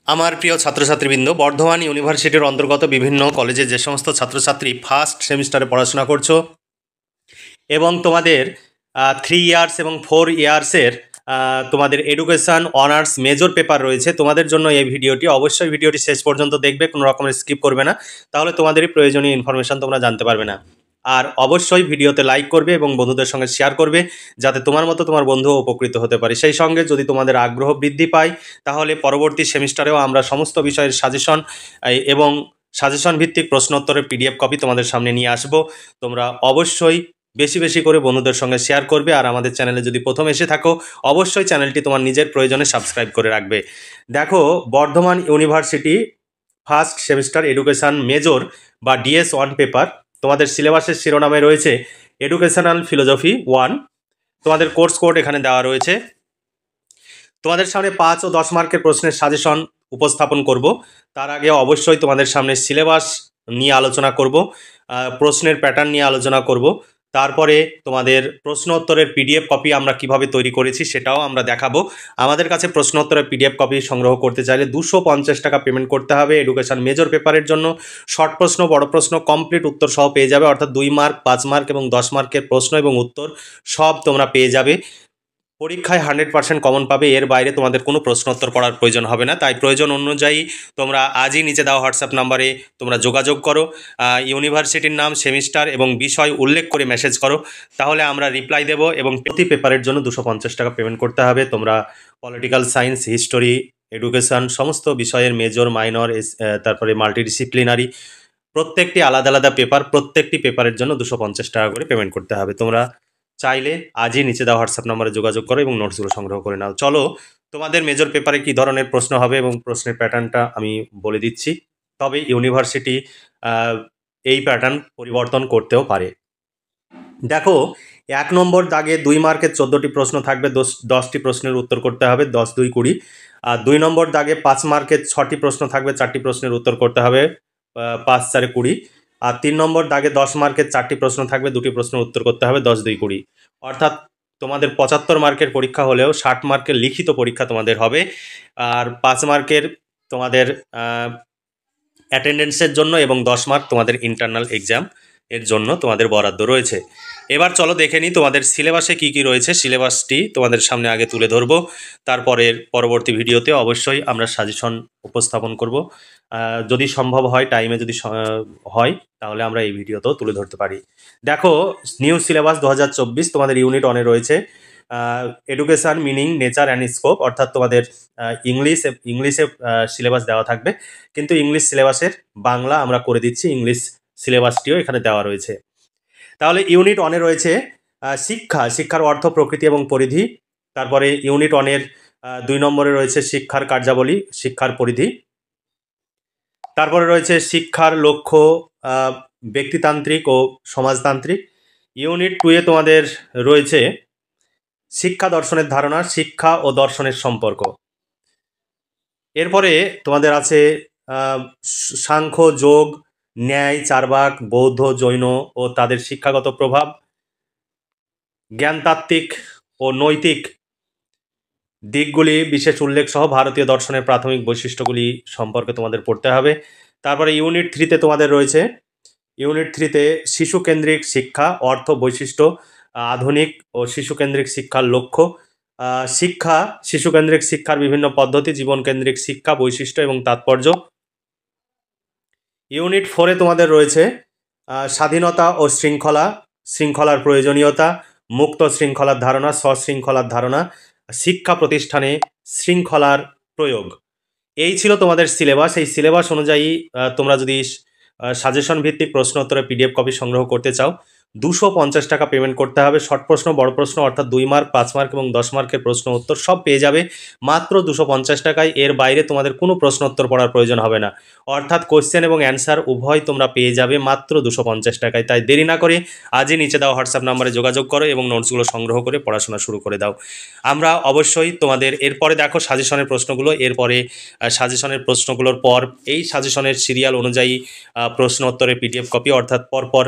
আমার প্রিয় ছাত্রছাত্রীবৃন্দ, বর্ধমান ইউনিভার্সিটির অন্তর্গত বিভিন্ন কলেজে যে সমস্ত ছাত্রছাত্রী ফার্স্ট সেমিস্টারে পড়াশোনা করছো এবং তোমাদের 3 ইয়ার্স এবং 4 ইয়ার্সের তোমাদের এডুকেশান অনার্স মেজর পেপার রয়েছে, তোমাদের জন্য এই ভিডিওটি। অবশ্যই ভিডিওটি শেষ পর্যন্ত দেখবে, কোনো রকমের স্কিপ করবে না, তাহলে তোমাদেরই প্রয়োজনীয় ইনফরমেশান তোমরা জানতে পারবে না। আর অবশ্যই ভিডিওতে লাইক করবে এবং বন্ধুদের সঙ্গে শেয়ার করবে, যাতে তোমার মতো তোমার বন্ধুও উপকৃত হতে পারে। সেই সঙ্গে যদি তোমাদের আগ্রহ বৃদ্ধি পায়, তাহলে পরবর্তী সেমিস্টারেও আমরা সমস্ত বিষয়ের সাজেশন এবং সাজেশন ভিত্তিক প্রশ্নোত্তরের পিডিএফ কপি তোমাদের সামনে নিয়ে আসব। তোমরা অবশ্যই বেশি বেশি করে বন্ধুদের সঙ্গে শেয়ার করবে। আর আমাদের চ্যানেলে যদি প্রথম এসে থাকো, অবশ্যই চ্যানেলটি তোমার নিজের প্রয়োজনে সাবস্ক্রাইব করে রাখবে। দেখো, Bardhaman university first semester education major বা DS1 পেপার, তোমাদের সিলেবাসের শিরোনামে রয়েছে এডুকেশনাল ফিলোসফি 1। তোমাদের কোর্স কোড এখানে দেওয়া রয়েছে। তোমাদের সামনে 5 ও 10 মার্কের প্রশ্নের সাজেশন উপস্থাপন করব। তার আগে অবশ্যই তোমাদের সামনে সিলেবাস নিয়ে আলোচনা করব, প্রশ্নের প্যাটার্ন নিয়ে আলোচনা করব। তারপরে তোমাদের প্রশ্ন উত্তরের পিডিএফ কপি আমরা কিভাবে তৈরি করেছি সেটাও আমরা দেখাবো। আমাদের কাছে প্রশ্ন উত্তরের পিডিএফ কপি সংগ্রহ করতে চাইলে 250 টাকা পেমেন্ট করতে হবে। এডুকেশন মেজর পেপারের জন্য শর্ট প্রশ্ন, বড় প্রশ্ন, কমপ্লিট উত্তর সহ পেয়ে যাবে, অর্থাৎ 2 মার্ক, 5 মার্ক এবং 10 মার্কের প্রশ্ন এবং উত্তর সব তোমরা পেয়ে যাবে। পরীক্ষায় 100% কমন পাবে, এর বাইরে তোমাদের কোনো প্রশ্নোত্তর পড়ার প্রয়োজন হবে না। তাই প্রয়োজন অনুযায়ী তোমরা আজই নিচে দেওয়া হোয়াটসঅ্যাপ নাম্বারে তোমরা যোগাযোগ করো, ইউনিভার্সিটির নাম, সেমিস্টার এবং বিষয় উল্লেখ করে মেসেজ করো, তাহলে আমরা রিপ্লাই দেব। এবং প্রতি পেপারের জন্য 250 টাকা পেমেন্ট করতে হবে। তোমরা পলিটিক্যাল সায়েন্স, হিস্টোরি, এডুকেশন সমস্ত বিষয়ের মেজর, মাইনর, তারপরে মাল্টিডিসিপ্লিনারি প্রত্যেকটি আলাদা আলাদা পেপার, প্রত্যেকটি পেপারের জন্য 250 টাকা করে পেমেন্ট করতে হবে। তোমরা চাইলে আজই নিচে দেওয়া হোয়াটসঅ্যাপ নাম্বারে যোগাযোগ করো এবং নোটসগুলো সংগ্রহ করে নাও। চলো, তোমাদের মেজর পেপারে কী ধরনের প্রশ্ন হবে এবং প্রশ্নের প্যাটার্নটা আমি বলে দিচ্ছি। তবে ইউনিভার্সিটি এই প্যাটার্ন পরিবর্তন করতেও পারে। দেখো, 1 নম্বর দাগে 2 মার্কের 14টি প্রশ্ন থাকবে, 10টি প্রশ্নের উত্তর করতে হবে, 10 2 20। আর 2 নম্বর দাগে 5 মার্কের 6টি প্রশ্ন থাকবে, 4টি প্রশ্নের উত্তর করতে হবে, 5 4 20। আর 3 নম্বর দাগে 10 মার্কের 4টি প্রশ্ন থাকবে, 2টি প্রশ্নের উত্তর করতে হবে, 10 2 20। অর্থাৎ তোমাদের 75 মার্কের পরীক্ষা হলেও 60 মার্কের লিখিত পরীক্ষা তোমাদের হবে। আর 5 মার্কের তোমাদের অ্যাটেন্ডেন্সের জন্য এবং 10 মার্ক তোমাদের ইন্টারনাল এক্সাম এর জন্য তোমাদের বরাদ্দ রয়েছে। এবার চলো দেখে নিই তোমাদের সিলেবাসে কি কি রয়েছে। সিলেবাসটি তোমাদের সামনে আগে তুলে ধরবো, তারপরের পরবর্তী ভিডিওতে অবশ্যই আমরা সাজেশন উপস্থাপন করব। যদি সম্ভব হয়, টাইমে যদি হয়, তাহলে আমরা এই ভিডিওতেও তুলে ধরতে পারি। দেখো, নিউ সিলেবাস 2024 তোমাদের ইউনিট 1-এ রয়েছে education, meaning, nature and scope. অর্থাৎ তোমাদের ইংলিশে সিলেবাস দেওয়া থাকবে, কিন্তু ইংলিশ সিলেবাসের বাংলা আমরা করে দিচ্ছি, ইংলিশ সিলেবাসটিও এখানে দেওয়া রয়েছে। তাহলে ইউনিট 1-এ রয়েছে শিক্ষার অর্থ, প্রকৃতি এবং পরিধি। তারপরে ইউনিট 1-এর 2 নম্বরে রয়েছে শিক্ষার কার্যাবলী, শিক্ষার পরিধি। তারপরে রয়েছে শিক্ষার লক্ষ্য, ব্যক্তিতান্ত্রিক ও সমাজতান্ত্রিক। ইউনিট 2-এ তোমাদের রয়েছে শিক্ষা দর্শনের ধারণা, শিক্ষা ও দর্শনের সম্পর্ক। এরপরে তোমাদের আছে সাংখ্য, যোগ, ন্যায়, চারবাক, বৌদ্ধ, জৈন ও তাদের শিক্ষাগত প্রভাব। জ্ঞানতাত্ত্বিক ও নৈতিক দিকগুলি বিশেষ উল্লেখ সহ ভারতীয় দর্শনের প্রাথমিক বৈশিষ্ট্যগুলি সম্পর্কে তোমাদের পড়তে হবে। তারপরে ইউনিট 3-তে তোমাদের রয়েছে শিশুকেন্দ্রিক শিক্ষা, অর্থ, বৈশিষ্ট্য, আধুনিক ও শিশুকেন্দ্রিক শিক্ষার লক্ষ্য, শিশুকেন্দ্রিক শিক্ষার বিভিন্ন পদ্ধতি, জীবনকেন্দ্রিক শিক্ষা, বৈশিষ্ট্য এবং তাৎপর্য। ইউনিট 4-এ তোমাদের রয়েছে স্বাধীনতা ও শৃঙ্খলার প্রয়োজনীয়তা, মুক্ত শৃঙ্খলার ধারণা, সশৃঙ্খলার ধারণা, শিক্ষা প্রতিষ্ঠানে শৃঙ্খলার প্রয়োগ। এই ছিল তোমাদের সিলেবাস। এই সিলেবাস অনুযায়ী তোমরা যদি সাজেশন ভিত্তিক প্রশ্ন উত্তরের পিডিএফ কপি সংগ্রহ করতে চাও, 250 টাকা পেমেন্ট করতে হবে। শর্ট প্রশ্ন, বড় প্রশ্ন অর্থাৎ 2 মার্ক, 5 মার্ক এবং 10 মার্কের প্রশ্ন উত্তর সব পেয়ে যাবে মাত্র 250 টাকায়। এর বাইরে তোমাদের কোনো প্রশ্ন উত্তর পড়ার প্রয়োজন হবে না, অর্থাৎ কোশ্চেন এবং অ্যান্সার উভয় তোমরা পেয়ে যাবে মাত্র 250 টাকায়। তাই দেরি না করে আজই নিচে দেওয়া হোয়াটসঅ্যাপ নাম্বারে যোগাযোগ করো এবং নোটসগুলো সংগ্রহ করে পড়াশোনা শুরু করে দাও। আমরা অবশ্যই তোমাদের এরপরে দেখো সাজেশনের প্রশ্নগুলো, এরপরে সাজেশনের প্রশ্নগুলোর পর এই সাজেশনের সিরিয়াল অনুযায়ী প্রশ্ন উত্তরের পিডিএফ কপি, অর্থাৎ পরপর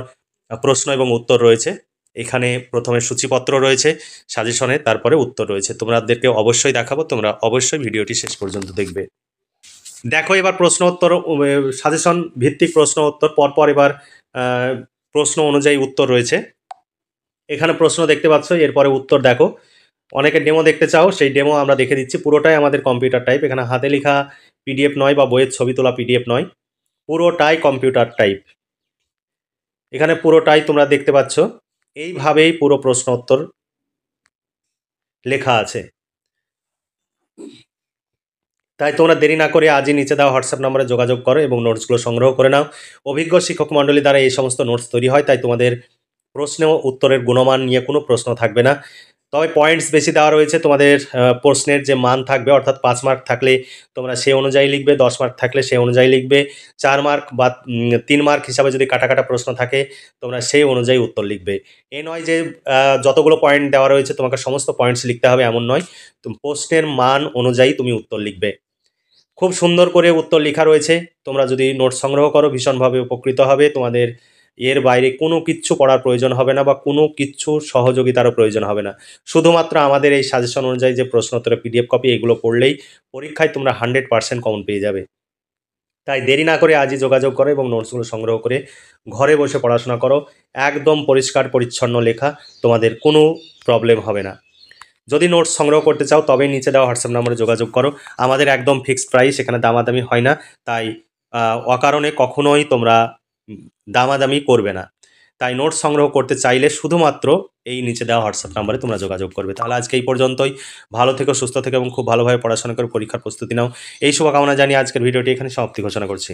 প্রশ্ন এবং উত্তর রয়েছে। এখানে প্রথমে সূচিপত্র রয়েছে সাজেশনে, তারপরে উত্তর রয়েছে। তোমাদেরকে অবশ্যই দেখাবো, তোমরা অবশ্যই ভিডিওটি শেষ পর্যন্ত দেখবে। দেখো এবার প্রশ্ন উত্তর, সাজেশন ভিত্তিক প্রশ্ন উত্তর পরপর এবার প্রশ্ন অনুযায়ী উত্তর রয়েছে। এখানে প্রশ্ন দেখতে পাচ্ছ, এরপরে উত্তর দেখো। অনেকে ডেমো দেখতে চাও, সেই ডেমো আমরা দেখে দিচ্ছি। পুরোটাই আমাদের কম্পিউটার টাইপ, এখানে হাতে লেখা পিডিএফ নয় বা বইয়ের ছবি তোলা পিডিএফ নয়, পুরোটাই কম্পিউটার টাইপ। এখানে পুরোটাই তোমরা দেখতে পাচ্ছ, এইভাবেই পুরো প্রশ্ন উত্তর লেখা আছে। তাই তোমরা দেরি না করে আজই নিচে দেওয়া হোয়াটসঅ্যাপ নম্বরে যোগাযোগ করো এবং নোটসগুলো সংগ্রহ করে নাও। অভিজ্ঞ শিক্ষক মণ্ডলী দ্বারা এই সমস্ত নোটস তৈরি হয়, তাই তোমাদের প্রশ্ন ও উত্তরের গুণমান নিয়ে কোনো প্রশ্ন থাকবে না। তবে পয়েন্টস বেশি দেওয়া রয়েছে, তোমাদের প্রশ্নের যে মান থাকবে, অর্থাৎ 5 মার্ক থাকলে তোমরা সে অনুযায়ী লিখবে, 10 মার্ক থাকলে সে অনুযায়ী লিখবে, 4 মার্ক বা 3 মার্ক হিসাবে যদি কাটা কাটা প্রশ্ন থাকে তোমরা সেই অনুযায়ী উত্তর লিখবে। এ নয় যে যতগুলো পয়েন্ট দেওয়া রয়েছে তোমাকে সমস্ত পয়েন্টস লিখতে হবে, এমন নয়। তুমি প্রশ্নের মান অনুযায়ী তুমি উত্তর লিখবে। খুব সুন্দর করে উত্তর লেখা রয়েছে, তোমরা যদি নোট সংগ্রহ করো ভীষণভাবে উপকৃত হবে। তোমাদের এর বাইরে কোনো কিচ্ছু পড়ার প্রয়োজন হবে না বা কোনো কিচ্ছু সহযোগিতারও প্রয়োজন হবে না। শুধুমাত্র আমাদের এই সাজেশন অনুযায়ী যে প্রশ্নোত্তরের পিডিএফ কপি, এগুলো পড়লেই পরীক্ষায় তোমরা 100% কমন পেয়ে যাবে। তাই দেরি না করে আজই যোগাযোগ করো এবং নোটসগুলো সংগ্রহ করে ঘরে বসে পড়াশোনা করো। একদম পরিষ্কার পরিচ্ছন্ন লেখা, তোমাদের কোনো প্রবলেম হবে না। যদি নোটস সংগ্রহ করতে চাও তবেই নিচে দেওয়া হোয়াটসঅ্যাপ নম্বরে যোগাযোগ করো। আমাদের একদম ফিক্সড প্রাইস, এখানে দামাদামি হয় না। তাই অকারণে কখনোই তোমরা দামাদামি করবে না। তাই নোটস সংগ্রহ করতে চাইলে শুধুমাত্র এই নিচে দেওয়া হোয়াটসঅ্যাপ নম্বরে তোমরা যোগাযোগ করবে। তাহলে আজকে এই পর্যন্তই। ভালো থেকো, সুস্থ থেকো এবং খুব ভালোভাবে পড়াশোনা করে পরীক্ষার প্রস্তুতি নাও। এই শুভকামনা জানিয়ে আজকের ভিডিওটি এখানে সমাপ্তি ঘোষণা করছি।